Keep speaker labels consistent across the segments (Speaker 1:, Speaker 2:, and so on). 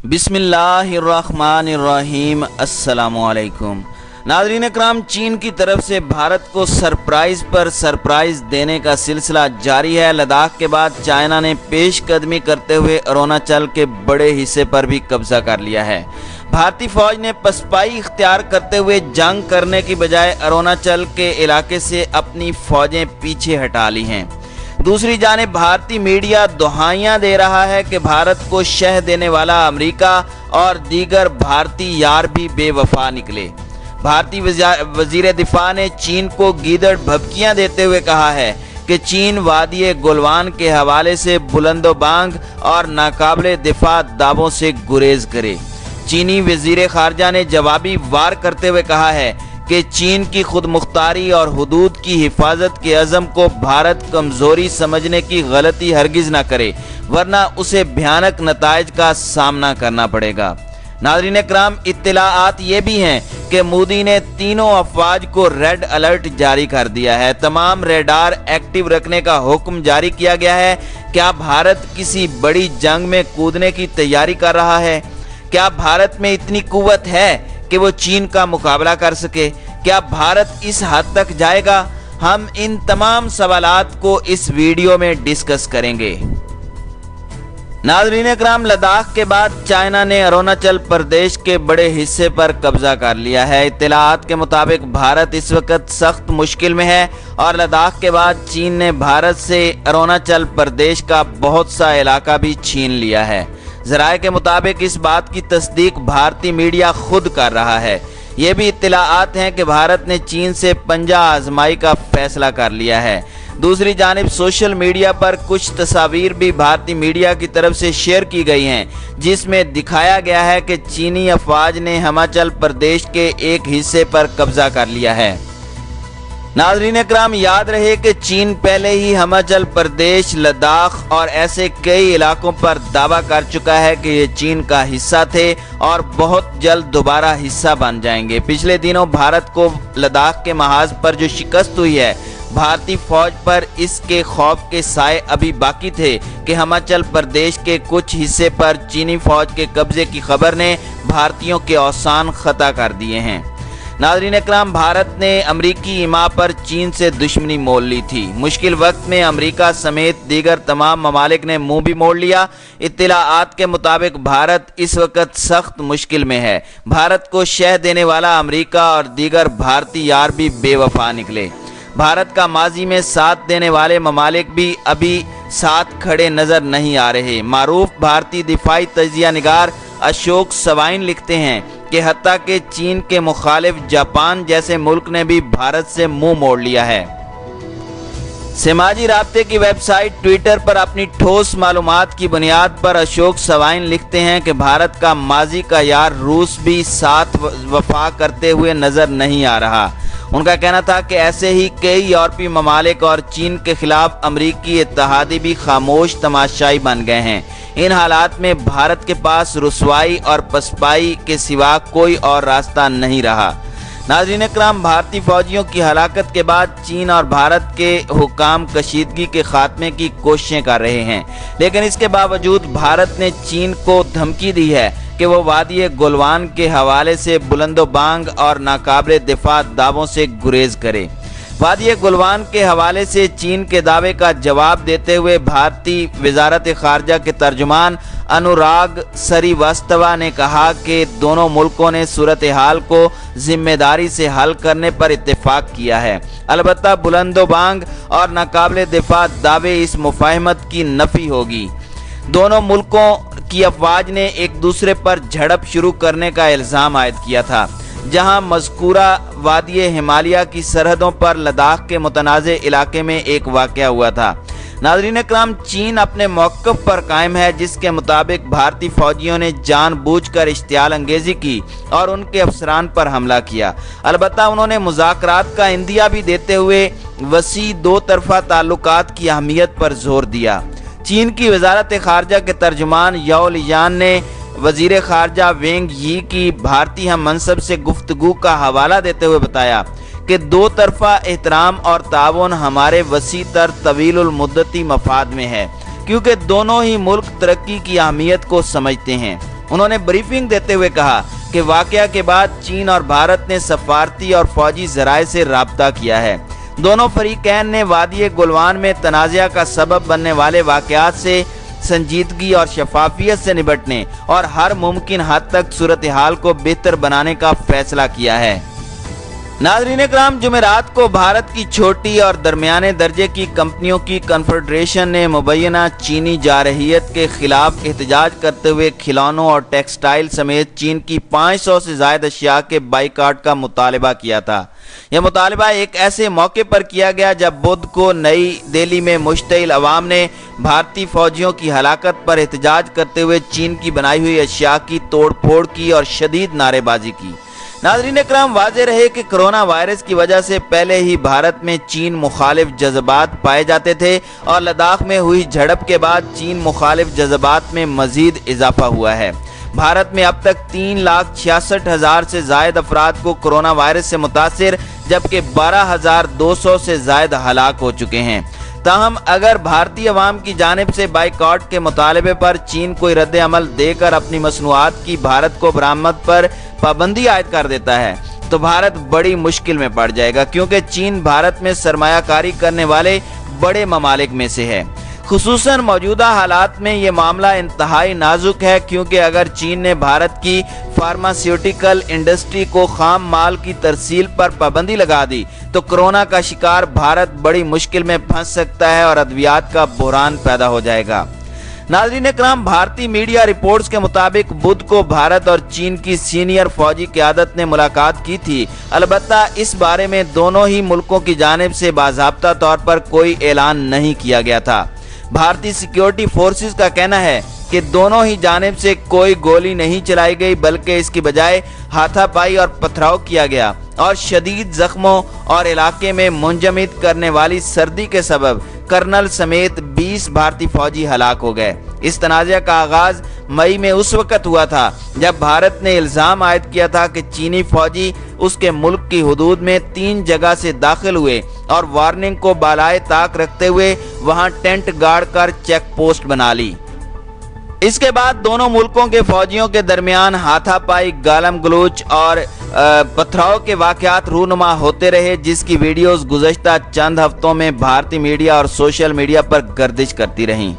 Speaker 1: बिस्मिल्लाहिर्रहमानिर्रहीम। अस्सलामु अलैकुम। नाज़रीन इकराम, चीन की तरफ से भारत को सरप्राइज़ पर सरप्राइज़ देने का सिलसिला जारी है। लद्दाख के बाद चाइना ने पेशकदमी करते हुए अरुणाचल के बड़े हिस्से पर भी कब्जा कर लिया है। भारतीय फौज ने पसपाई इख्तियार करते हुए जंग करने की बजाय अरुणाचल के इलाके से अपनी फौजें पीछे हटा ली हैं। दूसरी जानिब भारतीय मीडिया दुहाइयां दे रहा है कि भारत को शह देने वाला अमेरिका और दीगर भारतीय यार भी बेवफा निकले। भारतीय वजीर दिफा ने चीन को गीदड़ भभकियां देते हुए कहा है कि चीन वादी गुलवान के हवाले से बुलंदोबांग और नाकाबिले दिफा दावों से गुरेज करे। चीनी वजीर खारजा ने जवाबी वार करते हुए कहा है कि चीन की खुद मुख्तारी और हुदूद की हिफाजत के अज़म को भारत कमज़ोरी समझने की गलती हरगिज़ ना करे, वरना उसे भयानक नताइज का सामना करना पड़ेगा। नाज़रीन इकराम, इत्तलाआत ये भी हैं कि मोदी ने तीनों अफवाज को रेड अलर्ट जारी कर दिया है। तमाम रेडार एक्टिव रखने का हुक्म जारी किया गया है। क्या भारत किसी बड़ी जंग में कूदने की तैयारी कर रहा है? क्या भारत में इतनी कुव्वत है कि वो चीन का मुकाबला कर सके? क्या भारत इस हद तक जाएगा? हम इन तमाम सवालात को इस वीडियो में डिस्कस करेंगे। नाज़रीन इकराम, लद्दाख के बाद चाइना ने अरुणाचल प्रदेश के बड़े हिस्से पर कब्जा कर लिया है। इत्तलाआत के मुताबिक भारत इस वक्त सख्त मुश्किल में है और लद्दाख के बाद चीन ने भारत से अरुणाचल प्रदेश का बहुत सा इलाका भी छीन लिया है। ज़राए के मुताबिक इस बात की तस्दीक भारतीय मीडिया खुद कर रहा है। ये भी इत्तलाआत हैं कि भारत ने चीन से पंजा आजमाई का फैसला कर लिया है। दूसरी जानिब सोशल मीडिया पर कुछ तस्वीर भी भारतीय मीडिया की तरफ से शेयर की गई हैं, जिसमें दिखाया गया है कि चीनी अफवाज ने हिमाचल प्रदेश के एक हिस्से पर कब्जा कर लिया है। नाज़रीन इकराम, याद रहे कि चीन पहले ही हिमाचल प्रदेश, लद्दाख और ऐसे कई इलाकों पर दावा कर चुका है कि ये चीन का हिस्सा थे और बहुत जल्द दोबारा हिस्सा बन जाएंगे। पिछले दिनों भारत को लद्दाख के महाज पर जो शिकस्त हुई है, भारतीय फौज पर इसके खौफ के साए अभी बाकी थे कि हिमाचल प्रदेश के कुछ हिस्से पर चीनी फौज के कब्जे की खबर ने भारतीयों के औसान खता कर दिए हैं। नाज़रीन इकराम, भारत ने अमरीकी इमा पर चीन से दुश्मनी मोल ली थी। मुश्किल वक्त में अमरीका समेत दीगर तमाम ममालिक ने मुंह भी मोड़ लिया। इत्तलाआत के मुताबिक भारत इस वक्त सख्त मुश्किल में है। भारत को शह देने वाला अमरीका और दीगर भारतीय यार भी बेवफा निकले। भारत का माजी में साथ देने वाले ममालिक भी अभी साथ खड़े नजर नहीं आ रहे। मारूफ भारतीय दिफाई तजिया निगार अशोक सवाइन लिखते हैं कि हत्ता के चीन के मुखालिफ जापान जैसे मुल्क ने भी भारत से मुंह मोड़ लिया है। समाजी राब्ते की वेबसाइट ट्विटर पर अपनी ठोस मालूमात की बुनियाद पर अशोक सवाइन लिखते हैं कि भारत का माजी का यार रूस भी साथ वफा करते हुए नजर नहीं आ रहा। उनका कहना था कि ऐसे ही कई यूरोपीय ममालिक और चीन के खिलाफ अमरीकी इत्तेहादी भी खामोश तमाशाई बन गए हैं। इन हालात में भारत के पास रुसवाई और पसपाई के सिवा कोई और रास्ता नहीं रहा। नाज़रीन इकराम, भारतीय फौजियों की हलाकत के बाद चीन और भारत के हुकाम कशीदगी के खात्मे की कोशिशें कर रहे हैं, लेकिन इसके बावजूद भारत ने चीन को धमकी दी है कि वो वादी गुलवान के हवाले से बुलंदोबांग और नाकाबिले दिफा दावों से गुरेज करे। वादी गुलवान के हवाले से चीन के दावे का जवाब देते हुए भारतीय वजारत खारजा के तर्जुमान अनुराग श्रीवास्तवा ने कहा कि दोनों मुल्कों ने सूरत हाल को जिम्मेदारी से हल करने पर इत्तेफाक किया है। अलबत्ता बुलंदोबांग और नाकाबिले दिफा दावे इस मुफाहमत की नफी होगी। दोनों मुल्कों की अफवाज ने एक दूसरे पर झड़प शुरू करने का इल्ज़ाम आयद किया था, जहां मज़कूरा वादी हिमालय की सरहदों पर लद्दाख के मुतनाज़े इलाके में एक वाक़या हुआ था। नाज़रीन इकराम, चीन अपने मौक़िफ़ पर कायम है, जिसके मुताबिक भारतीय फौजियों ने जानबूझकर इश्तियाल अंगेज़ी की और उनके अफसरान पर हमला किया। अलबत्ता उन्होंने मुज़ाकरात का इंदिया भी देते हुए वसी दो तरफ़ा ताल्लुकात की अहमियत पर जोर दिया। चीन की वजारत खारजा के तर्जुमान याओ लियान ने वजीर खारजा वेंग यी की भारतीय हम मनसब से गुफ्तगू का हवाला देते हुए बताया कि दो तरफा एहतराम और ताउन हमारे वसी तर तवीलुल मुद्दती मफाद में है, क्योंकि दोनों ही मुल्क तरक्की की अहमियत को समझते हैं। انہوں نے بریفنگ دیتے ہوئے کہا کہ واقعہ کے بعد چین اور بھارت نے سفارتی اور فوجی ذرائع سے رابطہ کیا ہے۔ دونوں فریقین نے وادی گلوان میں تنازع کا سبب بننے والے واقعات سے سنجیدگی اور شفافیت سے نمٹنے اور ہر ممکن حد تک صورتحال کو بہتر بنانے کا فیصلہ کیا ہے۔ ناظرین اکرام، جمعرات کو بھارت کی چھوٹی اور درمیانے درجے کی کمپنیوں کی کنفیڈریشن نے مبینہ چینی جارحیت کے خلاف احتجاج کرتے ہوئے کھلونوں اور ٹیکسٹائل سمیت چین کی 500 سے زائد اشیاء کے بائیکاٹ کا مطالبہ کیا تھا۔ یہ مطالبہ ایک ایسے موقع پر کیا گیا جب بدھ کو نئی دہلی میں مشتعل عوام نے بھارتی فوجیوں کی ہلاکت پر احتجاج کرتے ہوئے چین کی بنائی ہوئی اشیاء کی توڑ پھوڑ کی اور شدید نعرے بازی کی۔ ناظرین اکرام، واضح رہے کہ کرونا وائرس کی وجہ سے پہلے ہی بھارت میں چین مخالف جذبات پائے جاتے تھے اور لداخ میں ہوئی جھڑپ کے بعد چین مخالف جذبات میں مزید اضافہ ہوا ہے۔ بھارت میں اب تک 3,66,000 سے زائد افراد کو کرونا وائرس سے متاثر جبکہ 12,200 سے زائد ہلاک ہو چکے ہیں۔ تاہم اگر بھارتی عوام کی جانب سے بائیکاٹ کے مطالبے پر چین کوئی رد عمل دے کر اپنی مصنوعات کی بھارت کو برآمد پر پابندی عائد کر دیتا ہے تو بھارت بڑی مشکل میں پڑ جائے گا، کیونکہ چین بھارت میں سرمایہ کاری کرنے والے بڑے ممالک میں سے ہے۔ خصوصاً موجودہ حالات میں یہ معاملہ انتہائی نازک ہے، کیونکہ اگر چین نے بھارت کی فارماسیوٹیکل انڈسٹری کو خام مال کی ترسیل پر پابندی لگا دی تو کرونا کا شکار بھارت بڑی مشکل میں پھنس سکتا ہے اور ادویات کا بحران پیدا ہو جائے گا۔ ناظرین اکرام، بھارتی میڈیا رپورٹس کے مطابق بدھ کو بھارت اور چین کی سینئر فوجی قیادت نے ملاقات کی تھی، البتہ اس بارے میں دونوں ہی ملکوں کی جانب سے باضابطہ طور پر کوئی اعلان نہیں کیا گیا تھا۔ بھارتی سیکیورٹی فورسز کا کہنا ہے کہ دونوں ہی جانب سے کوئی گولی نہیں چلائی گئی، بلکہ اس کی بجائے ہاتھا پائی اور پتھراؤ کیا گیا اور شدید زخموں اور علاقے میں منجمد کرنے والی سردی کے سبب کرنل سمیت 20 بھارتی فوجی ہلاک ہو گئے۔ اس تنازع کا آغاز مئی میں اس وقت ہوا تھا جب بھارت نے الزام عائد کیا تھا کہ چینی فوجی اس کے ملک کی حدود میں 3 جگہ سے داخل ہوئے اور وارننگ کو بالائے طاق رکھتے ہوئے وہاں ٹینٹ گاڑ کر چیک پوسٹ بنا لی۔ اس کے بعد دونوں ملکوں کے فوجیوں کے درمیان ہاتھا پائی، گالم گلوچ اور پتھراؤ کے واقعات رونما ہوتے رہے، جس کی ویڈیوز گزشتہ چند ہفتوں میں بھارتی میڈیا اور سوشل میڈیا پر گردش کرتی رہیں۔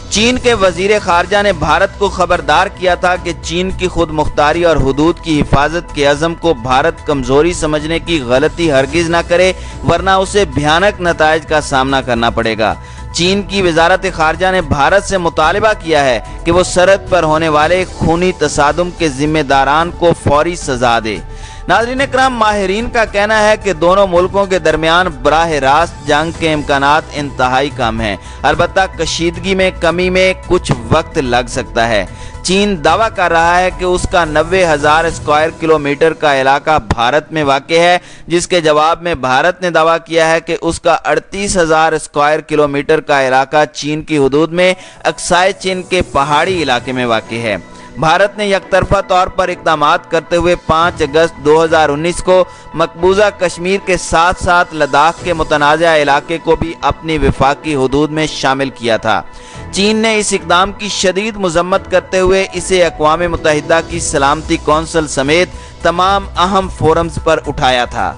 Speaker 1: چین کے وزیر خارجہ نے بھارت کو خبردار کیا تھا کہ چین کی خود مختاری اور حدود کی حفاظت کے عزم کو بھارت کمزوری سمجھنے کی غلطی ہرگز نہ کرے، ورنہ اسے بھیانک نتائج کا سامنا کرنا پڑے گا۔ چین کی وزارت خارجہ نے بھارت سے مطالبہ کیا ہے کہ وہ سرحد پر ہونے والے خونی تصادم کے ذمہ داران کو فوری سزا دے۔ ناظرین اکرام، ماہرین کا کہنا ہے کہ دونوں ملکوں کے درمیان براہ راست جنگ کے امکانات انتہائی کم ہیں، البتہ کشیدگی میں کمی میں کچھ وقت لگ سکتا ہے۔ چین دعویٰ کر رہا ہے کہ اس کا 90,000 اسکوائر کلومیٹر کا علاقہ بھارت میں واقع ہے، جس کے جواب میں بھارت نے دعویٰ کیا ہے کہ اس کا 38,000 اسکوائر کلومیٹر کا علاقہ چین کی حدود میں اکسائی چین کے پہاڑی علاقے میں واقع ہے۔ بھارت نے یک طرفہ طور پر اقدامات کرتے ہوئے 5 اگست 2019 کو مقبوضہ کشمیر کے ساتھ ساتھ لداخ کے متنازع علاقے کو بھی اپنی وفاقی حدود میں شامل کیا تھا۔ چین نے اس اقدام کی شدید مذمت کرتے ہوئے اسے اقوام متحدہ کی سلامتی کونسل سمیت تمام اہم فورمز پر اٹھایا تھا۔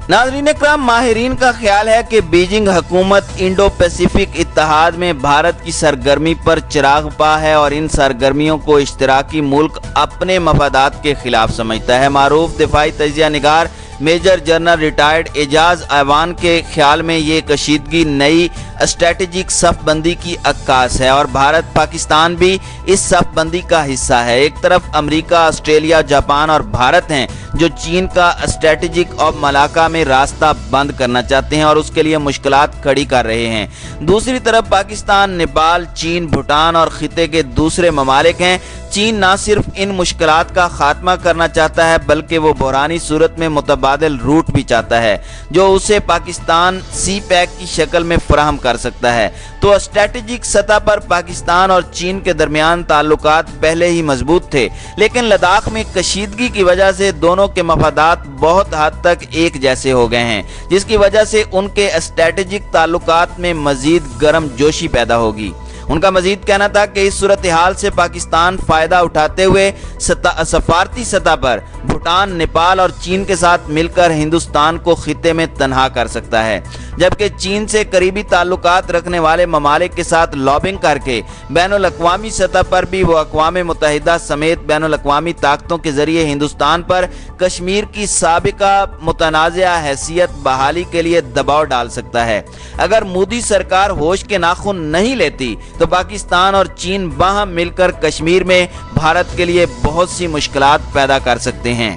Speaker 1: ناظرین اکرام، ماہرین کا خیال ہے کہ بیجنگ حکومت انڈو پیسیفک اتحاد میں بھارت کی سرگرمی پر چراغ پا ہے اور ان سرگرمیوں کو اشتراکی ملک اپنے مفادات کے خلاف سمجھتا ہے۔ معروف دفاعی تجزیہ نگار میجر جنرل ریٹائرڈ اعجاز ایوان کے خیال میں یہ کشیدگی نئی اسٹریٹجک صف بندی کی عکاس ہے اور بھارت پاکستان بھی اس صف بندی کا حصہ ہے۔ ایک طرف امریکہ، آسٹریلیا، جاپان اور بھارت ہیں جو چین کا اسٹریٹجک اور ملاقہ میں راستہ بند کرنا چاہتے ہیں اور اس کے لیے مشکلات کھڑی کر رہے ہیں۔ دوسری طرف پاکستان، نیپال، چین، بھوٹان اور خطے کے دوسرے ممالک ہیں۔ چین نہ صرف ان مشکلات کا خاتمہ کرنا چاہتا ہے بلکہ وہ بحرانی صورت میں متبادل روٹ بھی چاہتا ہے جو اسے پاکستان سی پیک کی شکل میں فراہم کر سکتا ہے۔ تو اسٹریٹجک سطح پر پاکستان اور چین کے درمیان تعلقات پہلے ہی مضبوط تھے، لیکن لداخ میں کشیدگی کی وجہ سے دونوں کے مفادات بہت حد تک ایک جیسے ہو گئے ہیں، جس کی وجہ سے ان کے اسٹریٹجک تعلقات میں مزید گرم جوشی پیدا ہوگی۔ उनका मजीद कहना था कि इस सूरत हाल से पाकिस्तान फायदा उठाते हुए सफारती सतह पर भूटान, नेपाल और चीन के साथ मिलकर हिंदुस्तान को खिते में तन्हा कर सकता है, जबकि चीन से करीबी ताल्लुकात रखने वाले ममालिक के साथ लॉबिंग करके बैनुल अक़वामी सतह पर भी वो अक़वाम मुत्तहिदा समेत बैनुल अक़वामी ताकतों के जरिए हिंदुस्तान पर कश्मीर की साबिका मुतनाज़ा हैसियत बहाली के लिए दबाव डाल सकता है। अगर मोदी सरकार होश के नाखून नहीं लेती तो पाकिस्तान और चीन बाहम मिलकर कश्मीर में भारत के लिए बहुत सी मुश्किलात पैदा कर सकते हैं।